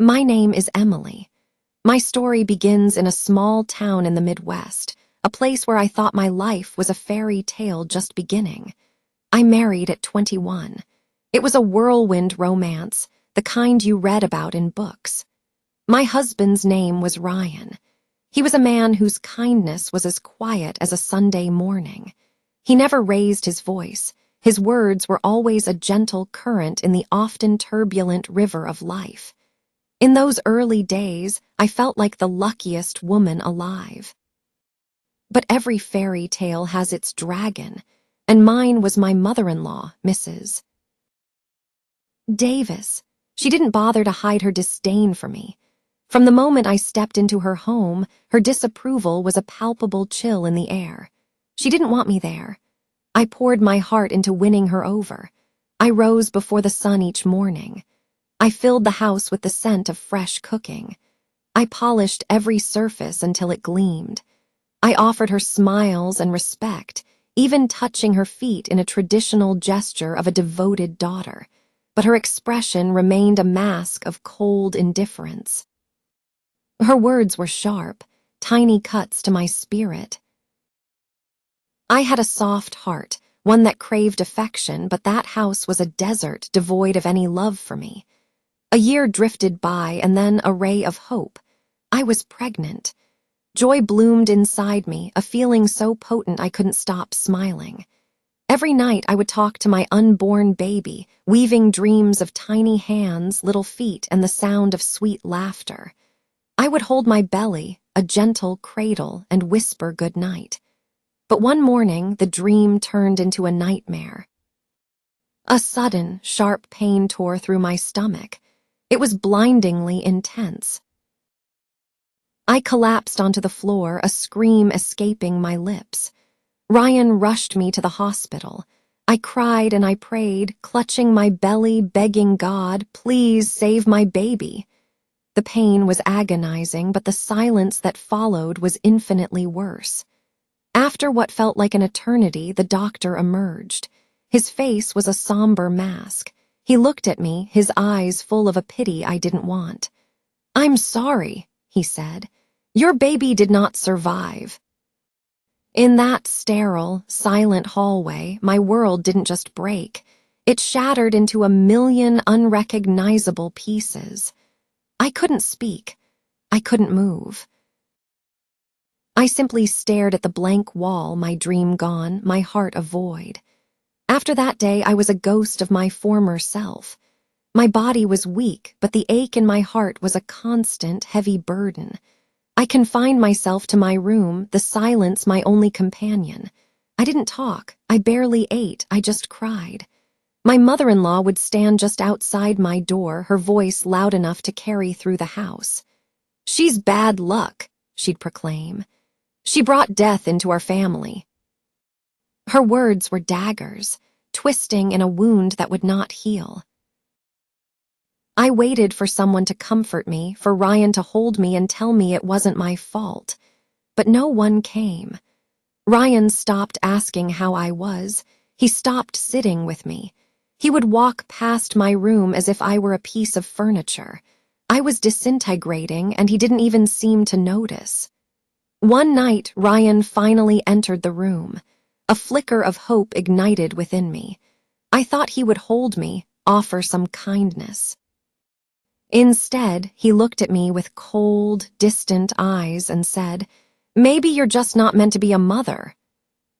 My name is Emily. My story begins in a small town in the Midwest, a place where I thought my life was a fairy tale just beginning. I married at 21. It was a whirlwind romance, the kind you read about in books. My husband's name was Ryan. He was a man whose kindness was as quiet as a Sunday morning. He never raised his voice. His words were always a gentle current in the often turbulent river of life. In those early days, I felt like the luckiest woman alive. But every fairy tale has its dragon, and mine was my mother-in-law, Mrs. Davis. She didn't bother to hide her disdain for me. From the moment I stepped into her home, her disapproval was a palpable chill in the air. She didn't want me there. I poured my heart into winning her over. I rose before the sun each morning. I filled the house with the scent of fresh cooking. I polished every surface until it gleamed. I offered her smiles and respect, even touching her feet in a traditional gesture of a devoted daughter. But her expression remained a mask of cold indifference. Her words were sharp, tiny cuts to my spirit. I had a soft heart, one that craved affection, but that house was a desert devoid of any love for me. A year drifted by, and then a ray of hope. I was pregnant. Joy bloomed inside me, a feeling so potent I couldn't stop smiling. Every night I would talk to my unborn baby, weaving dreams of tiny hands, little feet, and the sound of sweet laughter. I would hold my belly, a gentle cradle, and whisper good night. But one morning, the dream turned into a nightmare. A sudden, sharp pain tore through my stomach. It was blindingly intense. I collapsed onto the floor, a scream escaping my lips. Ryan rushed me to the hospital. I cried and I prayed, clutching my belly, begging God, please save my baby. The pain was agonizing, but the silence that followed was infinitely worse. After what felt like an eternity, the doctor emerged. His face was a somber mask. He looked at me, his eyes full of a pity I didn't want. "I'm sorry," he said. "Your baby did not survive." In that sterile, silent hallway, my world didn't just break. It shattered into a million unrecognizable pieces. I couldn't speak. I couldn't move. I simply stared at the blank wall, my dream gone, my heart a void. After that day, I was a ghost of my former self. My body was weak, but the ache in my heart was a constant, heavy burden. I confined myself to my room, the silence my only companion. I didn't talk. I barely ate. I just cried. My mother-in-law would stand just outside my door, her voice loud enough to carry through the house. "She's bad luck," she'd proclaim. "She brought death into our family." Her words were daggers, twisting in a wound that would not heal. I waited for someone to comfort me, for Ryan to hold me and tell me it wasn't my fault. But no one came. Ryan stopped asking how I was. He stopped sitting with me. He would walk past my room as if I were a piece of furniture. I was disintegrating, and he didn't even seem to notice. One night, Ryan finally entered the room. A flicker of hope ignited within me. I thought he would hold me, offer some kindness. Instead, he looked at me with cold, distant eyes and said, "Maybe you're just not meant to be a mother."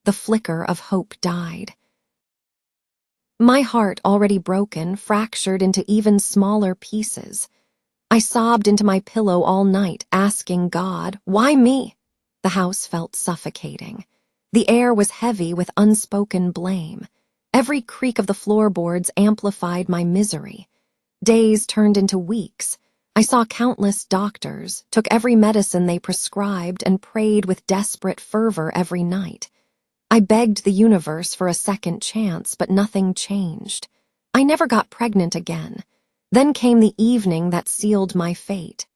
The flicker of hope died. My heart, already broken, fractured into even smaller pieces. I sobbed into my pillow all night, asking God, "Why me?" The house felt suffocating. The air was heavy with unspoken blame. Every creak of the floorboards amplified my misery. Days turned into weeks. I saw countless doctors, took every medicine they prescribed, and prayed with desperate fervor every night. I begged the universe for a second chance, but nothing changed. I never got pregnant again. Then came the evening that sealed my fate.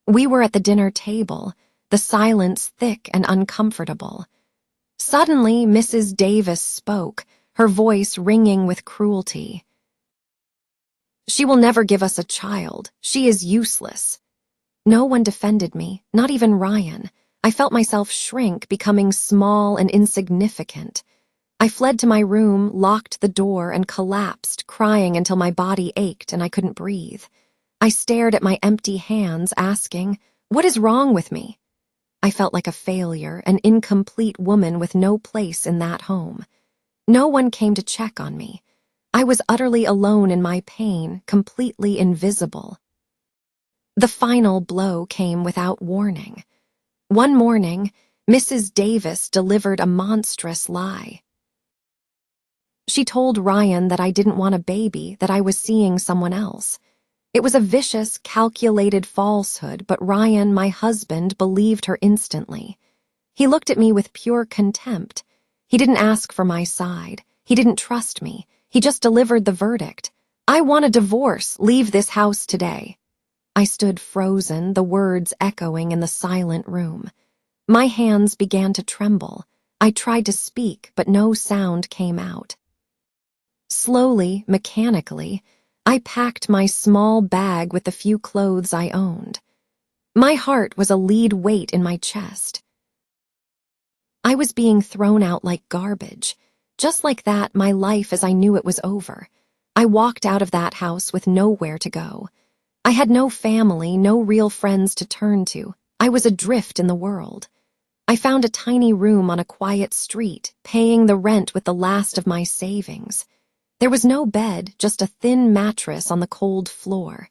We were at the dinner table, the silence thick and uncomfortable. Suddenly, Mrs. Davis spoke, her voice ringing with cruelty. She will never give us a child. She is useless. No one defended me, not even Ryan. I felt myself shrink, becoming small and insignificant. I fled to my room, locked the door, and collapsed, crying until my body ached and I couldn't breathe. I stared at my empty hands, asking, "What is wrong with me?" I felt like a failure, an incomplete woman with no place in that home. No one came to check on me. I was utterly alone in my pain, completely invisible. The final blow came without warning. One morning, Mrs. Davis delivered a monstrous lie. She told Ryan that I didn't want a baby, that I was seeing someone else. It was a vicious, calculated falsehood, but Ryan, my husband, believed her instantly. He looked at me with pure contempt. He didn't ask for my side. He didn't trust me. He just delivered the verdict. "I want a divorce. Leave this house today." I stood frozen, the words echoing in the silent room. My hands began to tremble. I tried to speak, but no sound came out. Slowly, mechanically, I packed my small bag with the few clothes I owned. My heart was a lead weight in my chest. I was being thrown out like garbage. Just like that, my life as I knew it was over. I walked out of that house with nowhere to go. I had no family, no real friends to turn to. I was adrift in the world. I found a tiny room on a quiet street, paying the rent with the last of my savings. There was no bed, just a thin mattress on the cold floor.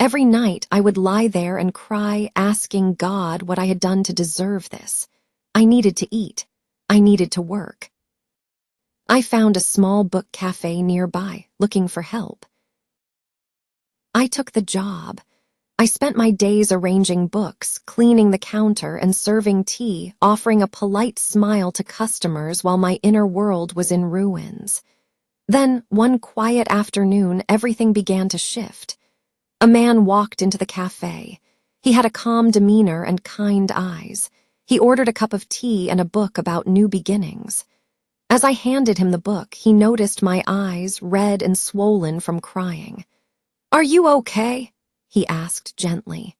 Every night I would lie there and cry, asking God what I had done to deserve this. I needed to eat. I needed to work. I found a small book cafe nearby, looking for help. I took the job. I spent my days arranging books, cleaning the counter, and serving tea, offering a polite smile to customers while my inner world was in ruins. Then, one quiet afternoon, everything began to shift. A man walked into the cafe. He had a calm demeanor and kind eyes. He ordered a cup of tea and a book about new beginnings. As I handed him the book, he noticed my eyes, red and swollen from crying. "Are you okay?" he asked gently.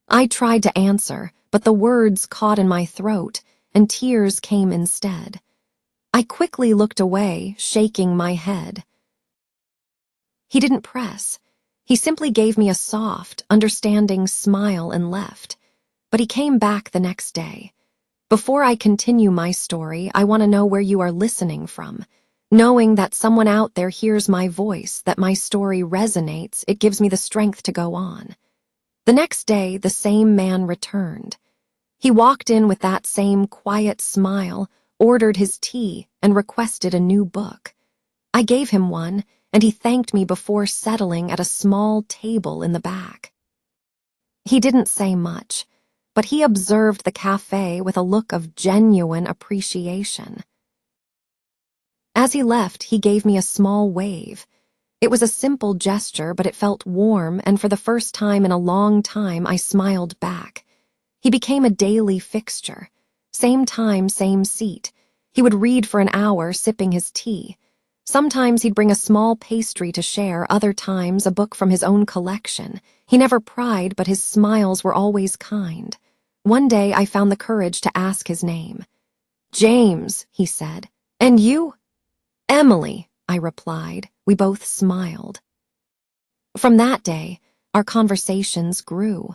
I tried to answer, but the words caught in my throat, and tears came instead. I quickly looked away, shaking my head. He didn't press. He simply gave me a soft, understanding smile and left. But he came back the next day. "Before I continue my story, I want to know where you are listening from. Knowing that someone out there hears my voice, that my story resonates, it gives me the strength to go on." The next day, the same man returned. He walked in with that same quiet smile, ordered his tea, and requested a new book. I gave him one, and he thanked me before settling at a small table in the back. He didn't say much, but he observed the cafe with a look of genuine appreciation. As he left, he gave me a small wave. It was a simple gesture, but it felt warm, and for the first time in a long time, I smiled back. He became a daily fixture. Same time, same seat. He would read for an hour, sipping his tea. Sometimes he'd bring a small pastry to share, other times a book from his own collection. He never pried, but his smiles were always kind. One day I found the courage to ask his name. "James," he said. "And you?" "Emily," I replied. We both smiled. From that day, our conversations grew.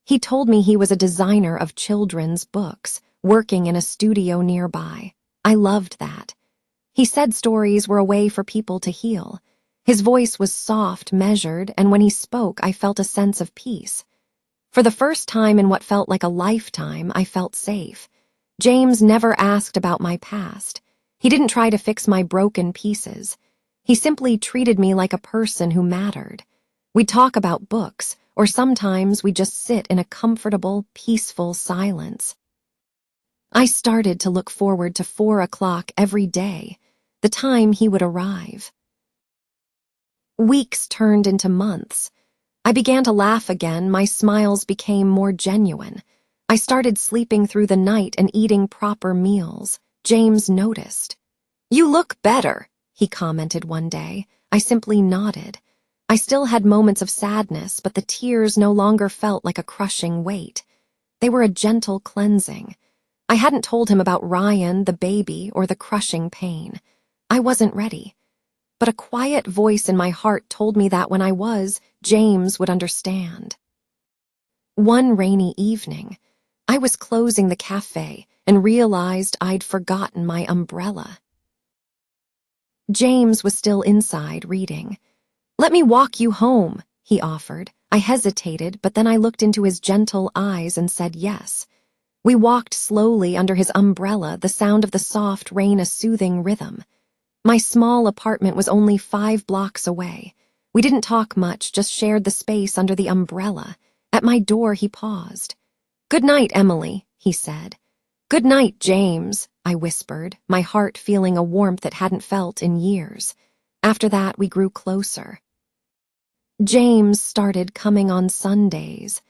He told me he was a designer of children's books, working in a studio nearby. I loved that. He said stories were a way for people to heal. His voice was soft, measured, and when he spoke, I felt a sense of peace. For the first time in what felt like a lifetime, I felt safe. James never asked about my past. He didn't try to fix my broken pieces. He simply treated me like a person who mattered. We'd talk about books, or sometimes we'd just sit in a comfortable, peaceful silence. I started to look forward to 4 o'clock every day, the time he would arrive. Weeks turned into months. I began to laugh again, my smiles became more genuine. I started sleeping through the night and eating proper meals. James noticed. "You look better," he commented one day. I simply nodded. I still had moments of sadness, but the tears no longer felt like a crushing weight. They were a gentle cleansing. I hadn't told him about Ryan, the baby, or the crushing pain. I wasn't ready. But a quiet voice in my heart told me that when I was, James would understand. One rainy evening, I was closing the cafe and realized I'd forgotten my umbrella. James was still inside reading. "Let me walk you home," he offered. I hesitated, but then I looked into his gentle eyes and said yes. We walked slowly under his umbrella, the sound of the soft rain a soothing rhythm. My small apartment was only 5 blocks away. We didn't talk much, just shared the space under the umbrella. At my door, he paused. "Good night, Emily," he said. "Good night, James," I whispered, my heart feeling a warmth it hadn't felt in years. After that, we grew closer. James started coming on Sundays.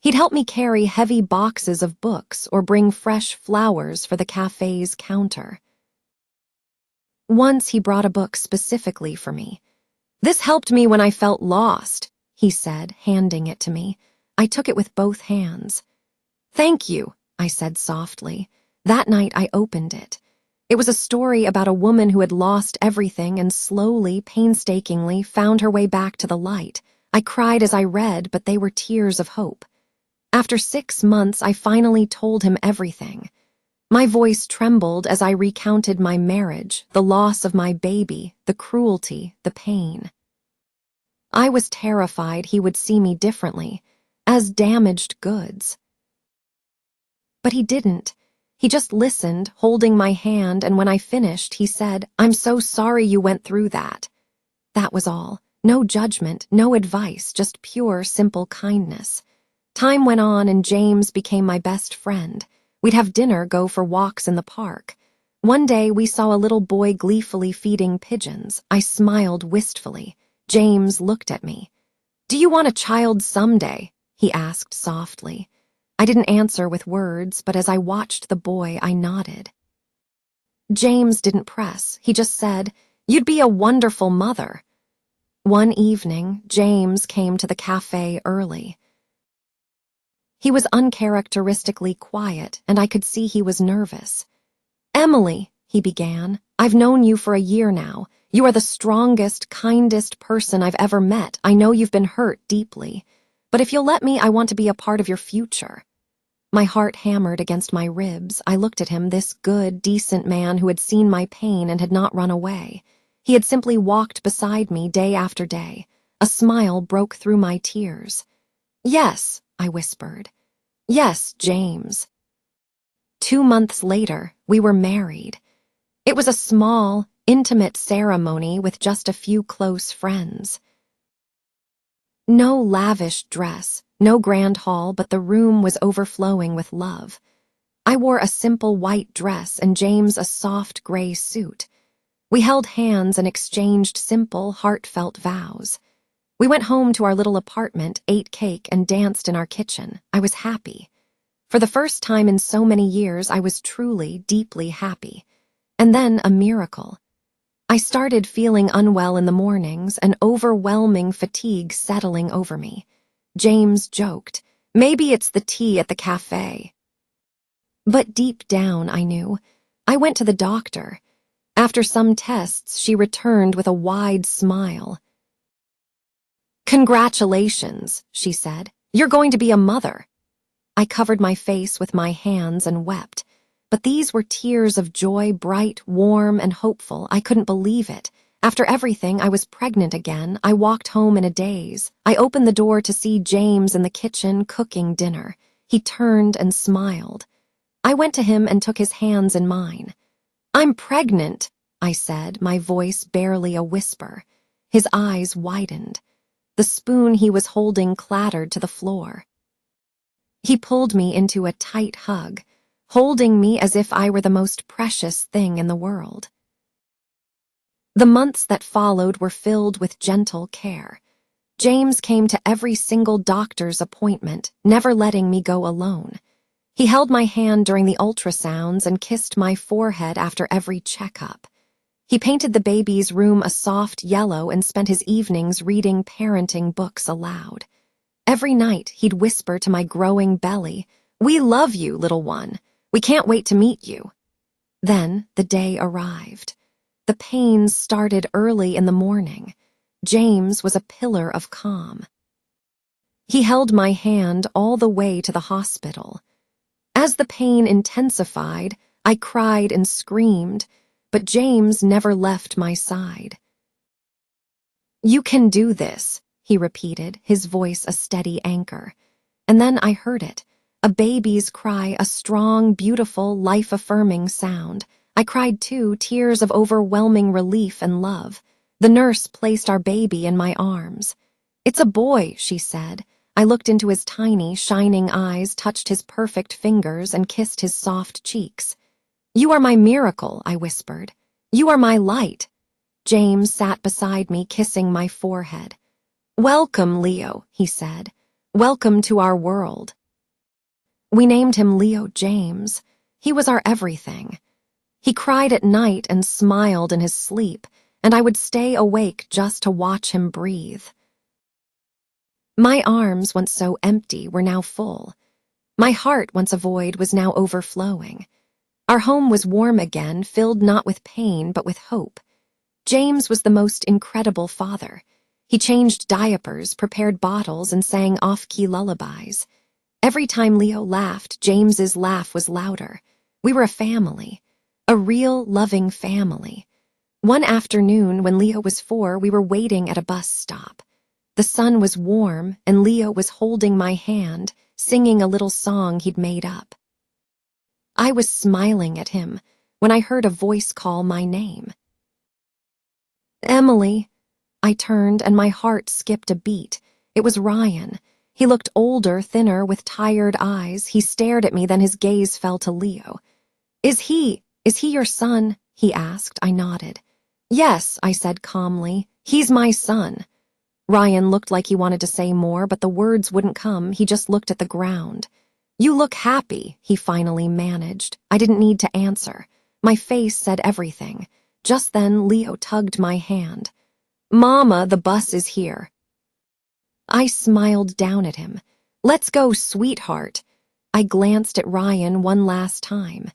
He'd help me carry heavy boxes of books or bring fresh flowers for the cafe's counter. Once he brought a book specifically for me. "This helped me when I felt lost," he said, handing it to me. I took it with both hands. "Thank you," I said softly. That night I opened it. It was a story about a woman who had lost everything and slowly, painstakingly found her way back to the light. I cried as I read, but they were tears of hope. After 6 months, I finally told him everything. My voice trembled as I recounted my marriage, the loss of my baby, the cruelty, the pain. I was terrified he would see me differently, as damaged goods. But he didn't. He just listened, holding my hand, and when I finished, he said, "I'm so sorry you went through that." That was all. No judgment, no advice, just pure, simple kindness. Time went on and James became my best friend. We'd have dinner, go for walks in the park. One day we saw a little boy gleefully feeding pigeons. I smiled wistfully. James looked at me. "Do you want a child someday?" he asked softly. I didn't answer with words, but as I watched the boy, I nodded. James didn't press. He just said, "You'd be a wonderful mother." One evening, James came to the cafe early. He was uncharacteristically quiet, and I could see he was nervous. "Emily," he began, "I've known you for a year now. You are the strongest, kindest person I've ever met. I know you've been hurt deeply. But if you'll let me, I want to be a part of your future." My heart hammered against my ribs. I looked at him, this good, decent man who had seen my pain and had not run away. He had simply walked beside me day after day. A smile broke through my tears. "Yes," I whispered. "Yes, James." 2 months later, we were married. It was a small, intimate ceremony with just a few close friends. No lavish dress, no grand hall, but the room was overflowing with love. I wore a simple white dress and James a soft gray suit. We held hands and exchanged simple, heartfelt vows. We went home to our little apartment, ate cake, and danced in our kitchen. I was happy. For the first time in so many years, I was truly, deeply happy. And then a miracle. I started feeling unwell in the mornings, an overwhelming fatigue settling over me. James joked, "Maybe it's the tea at the cafe." But deep down, I knew. I went to the doctor. After some tests, she returned with a wide smile. "Congratulations," she said. "You're going to be a mother." I covered my face with my hands and wept. But these were tears of joy, bright, warm, and hopeful. I couldn't believe it. After everything, I was pregnant again. I walked home in a daze. I opened the door to see James in the kitchen cooking dinner. He turned and smiled. I went to him and took his hands in mine. "I'm pregnant," I said, my voice barely a whisper. His eyes widened. The spoon he was holding clattered to the floor. He pulled me into a tight hug, holding me as if I were the most precious thing in the world. The months that followed were filled with gentle care. James came to every single doctor's appointment, never letting me go alone. He held my hand during the ultrasounds and kissed my forehead after every checkup. He painted the baby's room a soft yellow and spent his evenings reading parenting books aloud. Every night, he'd whisper to my growing belly, "We love you, little one. We can't wait to meet you." Then the day arrived. The pains started early in the morning. James was a pillar of calm. He held my hand all the way to the hospital. As the pain intensified, I cried and screamed, but James never left my side. "You can do this," he repeated, his voice a steady anchor. And then I heard it, a baby's cry, a strong, beautiful, life-affirming sound. I cried too, tears of overwhelming relief and love. The nurse placed our baby in my arms. "It's a boy," she said. I looked into his tiny, shining eyes, touched his perfect fingers, and kissed his soft cheeks. "You are my miracle," I whispered. "You are my light." James sat beside me, kissing my forehead. "Welcome, Leo," he said. "Welcome to our world." We named him Leo James. He was our everything. He cried at night and smiled in his sleep, and I would stay awake just to watch him breathe. My arms, once so empty, were now full. My heart, once a void, was now overflowing. Our home was warm again, filled not with pain, but with hope. James was the most incredible father. He changed diapers, prepared bottles, and sang off-key lullabies. Every time Leo laughed, James's laugh was louder. We were a family, a real, loving family. One afternoon, when Leo was 4, we were waiting at a bus stop. The sun was warm, and Leo was holding my hand, singing a little song he'd made up. I was smiling at him when I heard a voice call my name. "Emily." I turned, and my heart skipped a beat. It was Ryan. He looked older, thinner, with tired eyes. He stared at me, then his gaze fell to Leo. Is he your son?" he asked. I nodded. "Yes," I said calmly. "He's my son." Ryan looked like he wanted to say more, but the words wouldn't come. He just looked at the ground. "You look happy," he finally managed. I didn't need to answer. My face said everything. Just then, Leo tugged my hand. "Mama, the bus is here." I smiled down at him. "Let's go, sweetheart." I glanced at Ryan one last time.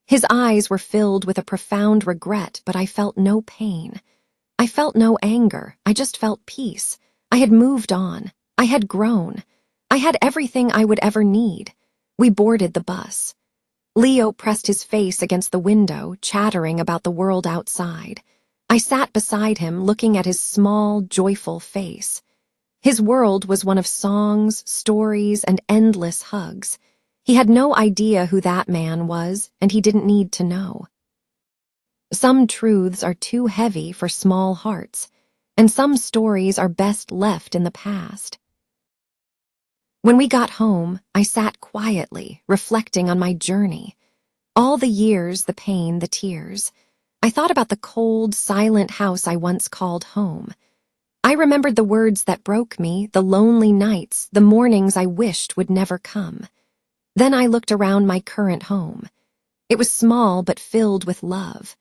His eyes were filled with a profound regret, but I felt no pain. I felt no anger. I just felt peace. I had moved on. I had grown. I had everything I would ever need. We boarded the bus. Leo pressed his face against the window, chattering about the world outside. I sat beside him, looking at his small, joyful face. His world was one of songs, stories, and endless hugs. He had no idea who that man was, and he didn't need to know. Some truths are too heavy for small hearts, and some stories are best left in the past. When we got home, I sat quietly, reflecting on my journey. All the years, the pain, the tears. I thought about the cold, silent house I once called home. I remembered the words that broke me, the lonely nights, the mornings I wished would never come. Then I looked around my current home. It was small but filled with love.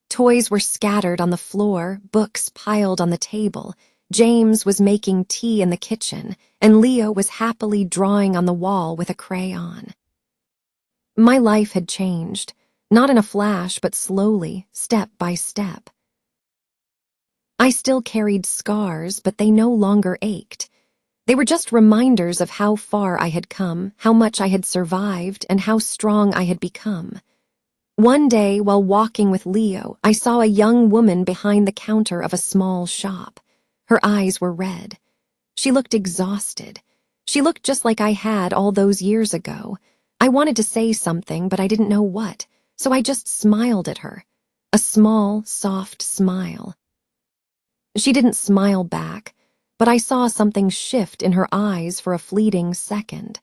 Toys were scattered on the floor, books piled on the table. James was making tea in the kitchen, and Leo was happily drawing on the wall with a crayon. My life had changed, not in a flash, but slowly, step by step. I still carried scars, but they no longer ached. They were just reminders of how far I had come, how much I had survived, and how strong I had become. One day, while walking with Leo, I saw a young woman behind the counter of a small shop. Her eyes were red. She looked exhausted. She looked just like I had all those years ago. I wanted to say something, but I didn't know what, so I just smiled at her. A small, soft smile. She didn't smile back, but I saw something shift in her eyes for a fleeting second.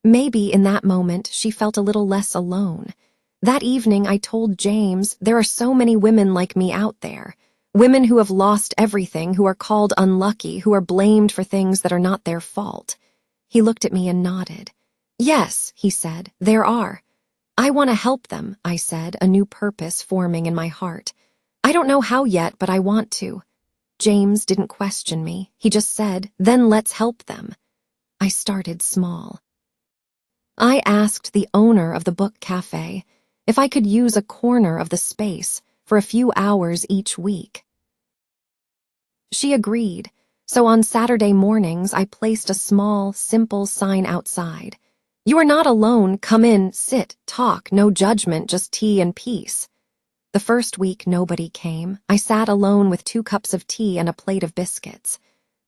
Maybe in that moment she felt a little less alone. That evening I told James, there are so many women like me out there. Women who have lost everything, who are called unlucky, who are blamed for things that are not their fault. He looked at me and nodded. "Yes," he said, "there are." I want to help them, I said, a new purpose forming in my heart. I don't know how yet, but I want to. James didn't question me. He just said, then let's help them. I started small. I asked the owner of the book cafe if I could use a corner of the space for a few hours each week. She agreed, so on Saturday mornings I placed a small, simple sign outside. You are not alone, come in, sit, talk, no judgment, just tea and peace. The first week nobody came. I sat alone with 2 cups of tea and a plate of biscuits.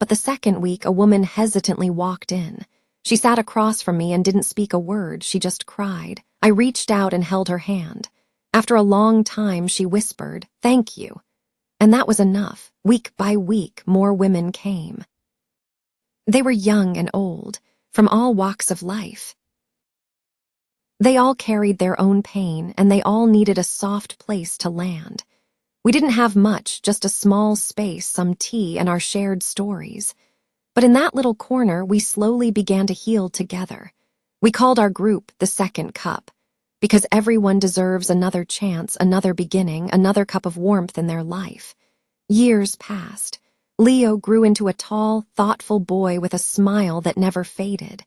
But the second week a woman hesitantly walked in. She sat across from me and didn't speak a word, she just cried. I reached out and held her hand. After a long time she whispered, "Thank you." And that was enough. Week by week, more women came. They were young and old, from all walks of life. They all carried their own pain, and they all needed a soft place to land. We didn't have much, just a small space, some tea, and our shared stories. But in that little corner, we slowly began to heal together. We called our group the Second Cup, because everyone deserves another chance, another beginning, another cup of warmth in their life. Years passed. Leo grew into a tall, thoughtful boy with a smile that never faded.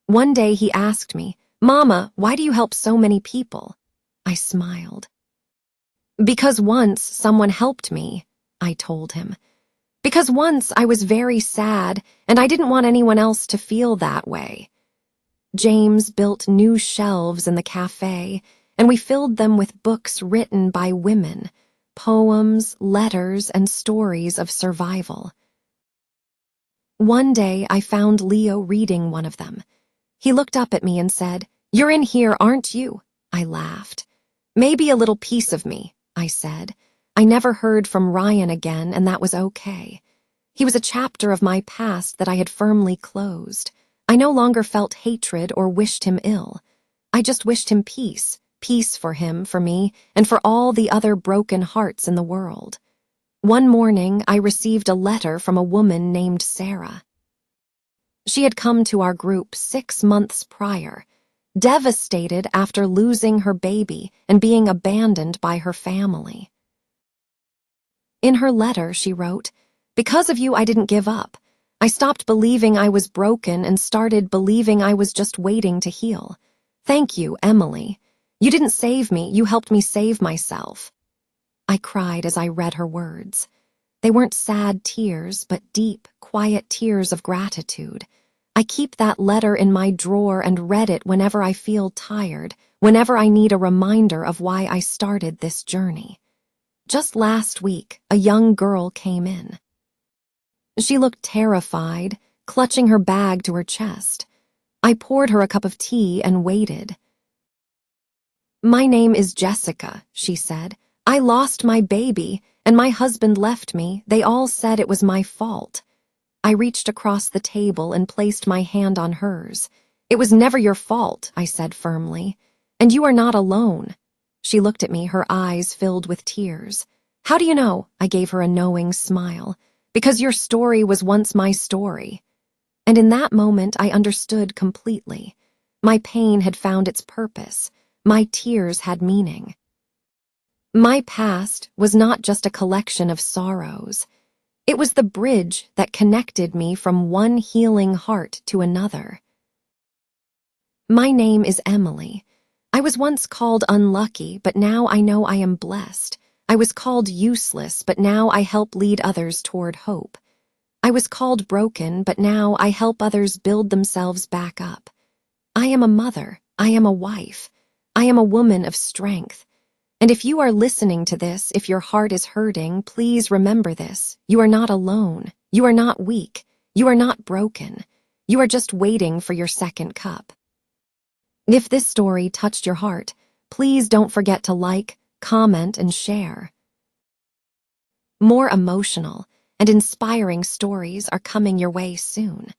One day he asked me, "Mama, why do you help so many people?" I smiled. "Because once someone helped me," I told him. "Because once I was very sad, and I didn't want anyone else to feel that way." James built new shelves in the cafe, and we filled them with books written by women, poems, letters, and stories of survival. One day I found Leo reading one of them. He looked up at me and said, "You're in here, aren't you?" I laughed. "Maybe a little piece of me," I said. I never heard from Ryan again, and that was okay. He was a chapter of my past that I had firmly closed. I no longer felt hatred or wished him ill. I just wished him peace, peace for him, for me, and for all the other broken hearts in the world. One morning, I received a letter from a woman named Sarah. She had come to our group 6 months prior, devastated after losing her baby and being abandoned by her family. In her letter, she wrote, "Because of you, I didn't give up. I stopped believing I was broken and started believing I was just waiting to heal. Thank you, Emily. You didn't save me, you helped me save myself." I cried as I read her words. They weren't sad tears, but deep, quiet tears of gratitude. I keep that letter in my drawer and read it whenever I feel tired, whenever I need a reminder of why I started this journey. Just last week, a young girl came in. She looked terrified, clutching her bag to her chest. I poured her a cup of tea and waited. "My name is Jessica," she said. "I lost my baby, and my husband left me. They all said it was my fault." I reached across the table and placed my hand on hers. "It was never your fault," I said firmly. "And you are not alone." She looked at me, her eyes filled with tears. "How do you know?" I gave her a knowing smile. "Because your story was once my story." And in that moment, I understood completely. My pain had found its purpose. My tears had meaning. My past was not just a collection of sorrows. It was the bridge that connected me from one healing heart to another. My name is Emily. I was once called unlucky, but now I know I am blessed. I was called useless, but now I help lead others toward hope. I was called broken, but now I help others build themselves back up. I am a mother. I am a wife. I am a woman of strength. And if you are listening to this, if your heart is hurting, please remember this. You are not alone. You are not weak. You are not broken. You are just waiting for your second cup. If this story touched your heart, please don't forget to like, comment, and share. More emotional and inspiring stories are coming your way soon.